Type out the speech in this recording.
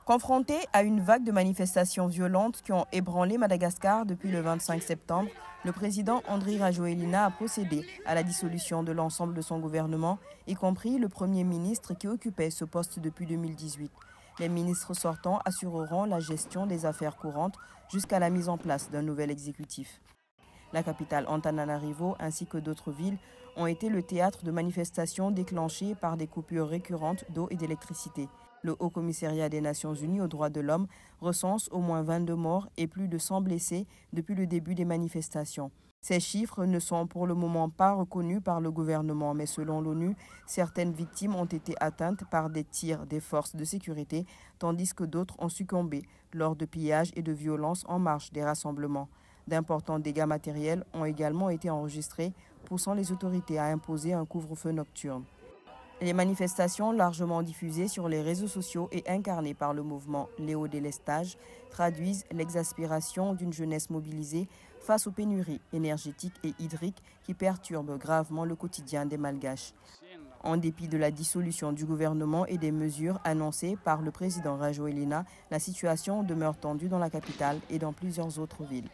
Confronté à une vague de manifestations violentes qui ont ébranlé Madagascar depuis le 25 septembre, le président Andry Rajoelina a procédé à la dissolution de l'ensemble de son gouvernement, y compris le Premier ministre qui occupait ce poste depuis 2018. Les ministres sortants assureront la gestion des affaires courantes jusqu'à la mise en place d'un nouvel exécutif. La capitale Antananarivo ainsi que d'autres villes ont été le théâtre de manifestations déclenchées par des coupures récurrentes d'eau et d'électricité. Le Haut Commissariat des Nations Unies aux droits de l'homme recense au moins 22 morts et plus de 100 blessés depuis le début des manifestations. Ces chiffres ne sont pour le moment pas reconnus par le gouvernement, mais selon l'ONU, certaines victimes ont été atteintes par des tirs des forces de sécurité, tandis que d'autres ont succombé lors de pillages et de violences en marge des rassemblements. D'importants dégâts matériels ont également été enregistrés, poussant les autorités à imposer un couvre-feu nocturne. Les manifestations largement diffusées sur les réseaux sociaux et incarnées par le mouvement Léo Délestage traduisent l'exaspération d'une jeunesse mobilisée face aux pénuries énergétiques et hydriques qui perturbent gravement le quotidien des Malgaches. En dépit de la dissolution du gouvernement et des mesures annoncées par le président Rajoelina, la situation demeure tendue dans la capitale et dans plusieurs autres villes.